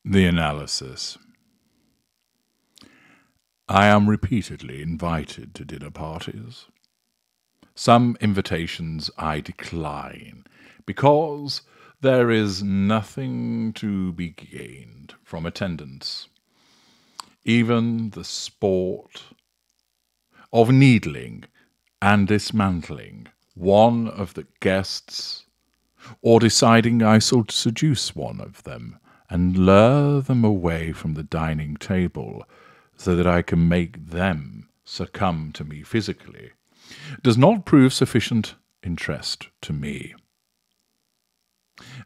The analysis. I am repeatedly invited to dinner parties. Some invitations I decline because there is nothing to be gained from attendance. Even the sport of needling and dismantling one of the guests, or deciding I shall seduce one of them and lure them away from the dining table so that I can make them succumb to me physically, does not prove sufficient interest to me.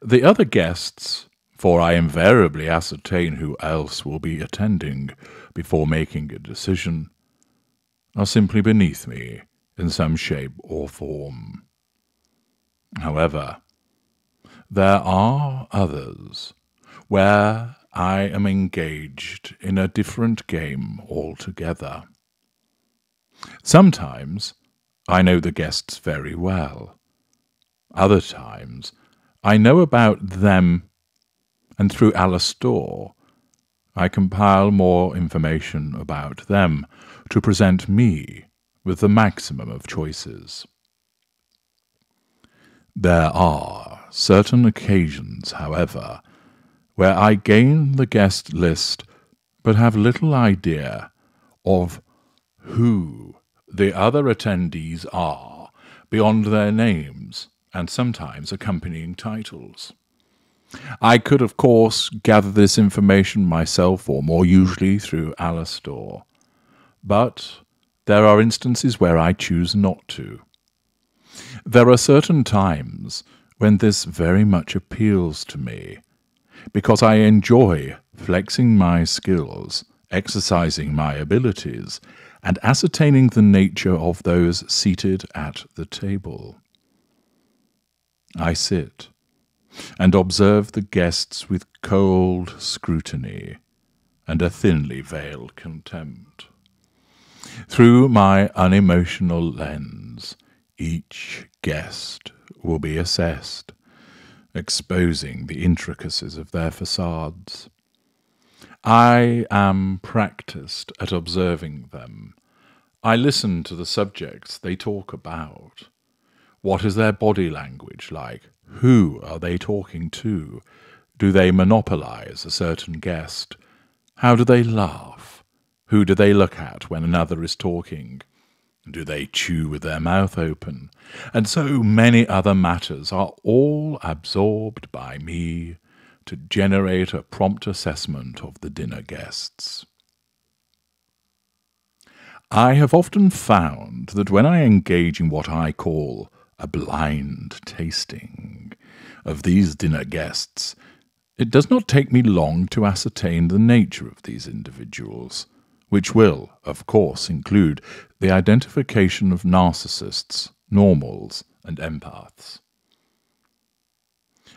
The other guests, for I invariably ascertain who else will be attending before making a decision, are simply beneath me in some shape or form. However, there are others where I am engaged in a different game altogether. Sometimes I know the guests very well. Other times I know about them, and through Alastor I compile more information about them to present me with the maximum of choices. There are certain occasions, however, where I gain the guest list but have little idea of who the other attendees are beyond their names and sometimes accompanying titles. I could, of course, gather this information myself, or more usually through Alastor, but there are instances where I choose not to. There are certain times when this very much appeals to me, because I enjoy flexing my skills, exercising my abilities, and ascertaining the nature of those seated at the table. I sit and observe the guests with cold scrutiny and a thinly veiled contempt. Through my unemotional lens, each guest will be assessed, exposing the intricacies of their facades. I am practiced at observing them. I listen to the subjects they talk about. What is their body language like? Who are they talking to? Do they monopolize a certain guest? How do they laugh? Who do they look at when another is talking? Do they chew with their mouth open? And so many other matters are all absorbed by me to generate a prompt assessment of the dinner guests. I have often found that when I engage in what I call a blind tasting of these dinner guests, it does not take me long to ascertain the nature of these individuals, which will, of course, include the identification of narcissists, normals, and empaths.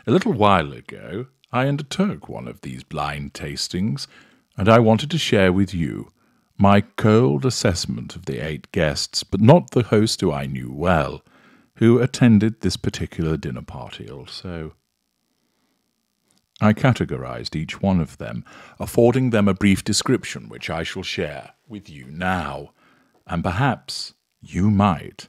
A little while ago, I undertook one of these blind tastings, and I wanted to share with you my cold assessment of the 8 guests, but not the host who I knew well, who attended this particular dinner party also. I categorized each one of them, affording them a brief description which I shall share with you now, and perhaps you might,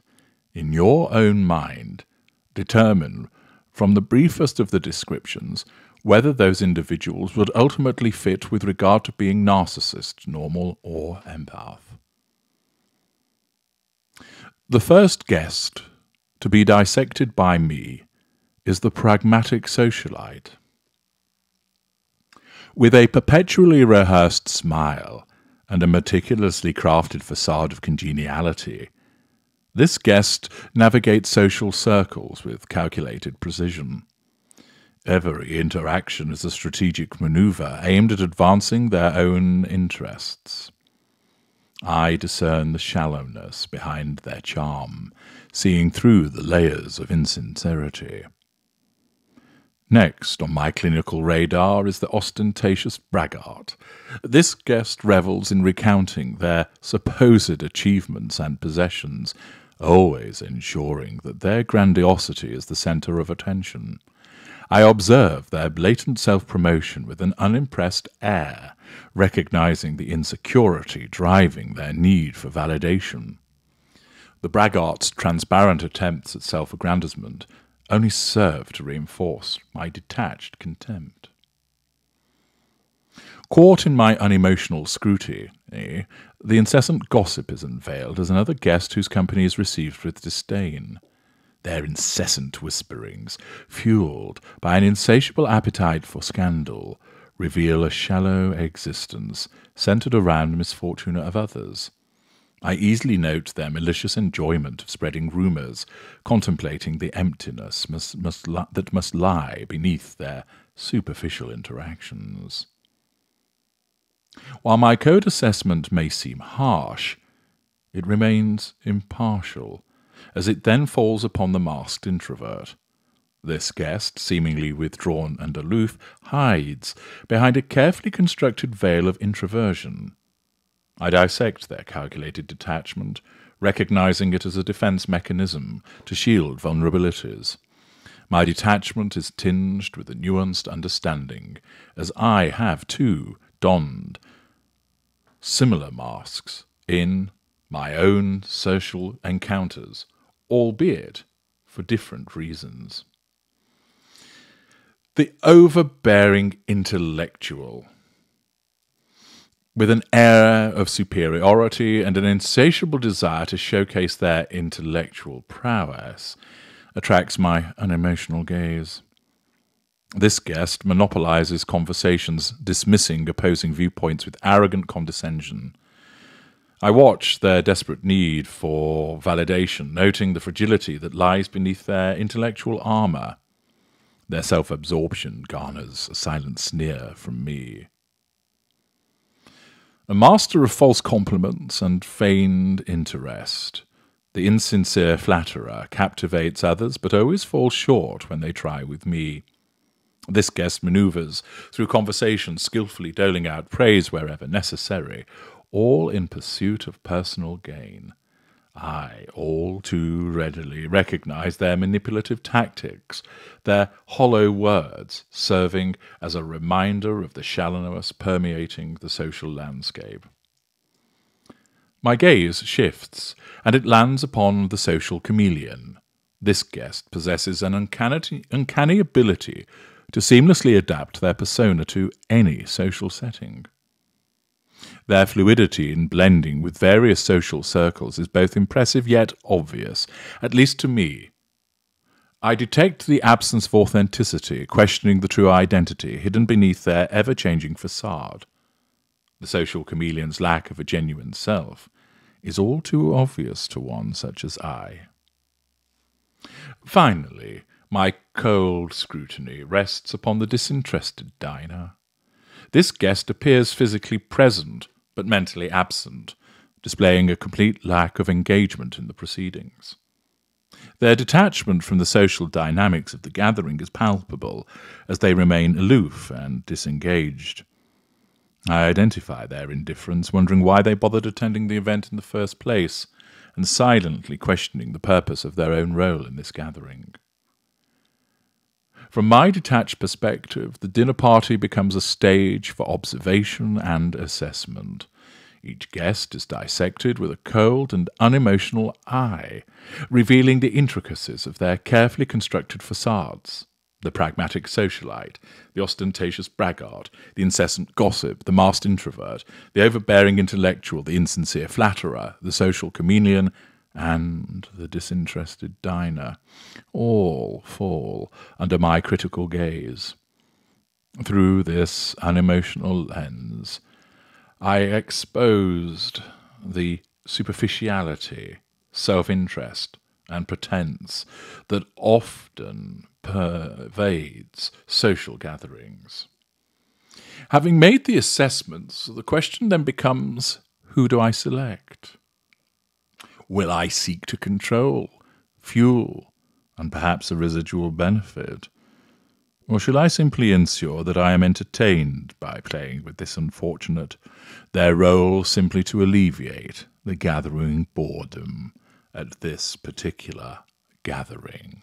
in your own mind, determine from the briefest of the descriptions whether those individuals would ultimately fit with regard to being narcissist, normal, or empath. The first guest to be dissected by me is the pragmatic socialite. With a perpetually rehearsed smile and a meticulously crafted facade of congeniality, this guest navigates social circles with calculated precision. Every interaction is a strategic maneuver aimed at advancing their own interests. I discern the shallowness behind their charm, seeing through the layers of insincerity. Next on my clinical radar is the ostentatious braggart. This guest revels in recounting their supposed achievements and possessions, always ensuring that their grandiosity is the centre of attention. I observe their blatant self-promotion with an unimpressed air, recognizing the insecurity driving their need for validation. The braggart's transparent attempts at self-aggrandizement only serve to reinforce my detached contempt. Caught in my unemotional scrutiny, the incessant gossip is unveiled as another guest whose company is received with disdain. Their incessant whisperings, fueled by an insatiable appetite for scandal, reveal a shallow existence centered around the misfortune of others. I easily note their malicious enjoyment of spreading rumors, contemplating the emptiness that must lie beneath their superficial interactions. While my code assessment may seem harsh, it remains impartial, as it then falls upon the masked introvert. This guest, seemingly withdrawn and aloof, hides behind a carefully constructed veil of introversion. I dissect their calculated detachment, recognizing it as a defense mechanism to shield vulnerabilities. My detachment is tinged with a nuanced understanding, as I have, too, donned similar masks in my own social encounters, albeit for different reasons. The overbearing intellectual, with an air of superiority and an insatiable desire to showcase their intellectual prowess, attracts my unemotional gaze. This guest monopolizes conversations, dismissing opposing viewpoints with arrogant condescension. I watch their desperate need for validation, noting the fragility that lies beneath their intellectual armor. Their self-absorption garners a silent sneer from me. A master of false compliments and feigned interest, the insincere flatterer captivates others but always falls short when they try with me. This guest maneuvers through conversation, skillfully doling out praise wherever necessary, all in pursuit of personal gain. I all too readily recognize their manipulative tactics, their hollow words serving as a reminder of the shallowness permeating the social landscape. My gaze shifts, and it lands upon the social chameleon. This guest possesses an uncanny ability to seamlessly adapt their persona to any social setting. Their fluidity in blending with various social circles is both impressive yet obvious, at least to me. I detect the absence of authenticity, questioning the true identity hidden beneath their ever-changing facade. The social chameleon's lack of a genuine self is all too obvious to one such as I. Finally, my cold scrutiny rests upon the disinterested diner. This guest appears physically present, but mentally absent, displaying a complete lack of engagement in the proceedings. Their detachment from the social dynamics of the gathering is palpable, as they remain aloof and disengaged. I identify their indifference, wondering why they bothered attending the event in the first place, and silently questioning the purpose of their own role in this gathering. From my detached perspective, the dinner party becomes a stage for observation and assessment. Each guest is dissected with a cold and unemotional eye, revealing the intricacies of their carefully constructed facades. The pragmatic socialite, the ostentatious braggart, the incessant gossip, the masked introvert, the overbearing intellectual, the insincere flatterer, the social chameleon, and the disinterested diner, all fall under my critical gaze. Through this unemotional lens, I exposed the superficiality, self-interest, and pretense that often pervades social gatherings. Having made the assessments, the question then becomes, who do I select? Will I seek to control, fuel, and perhaps a residual benefit? Or shall I simply ensure that I am entertained by playing with this unfortunate, their role simply to alleviate the gathering boredom at this particular gathering?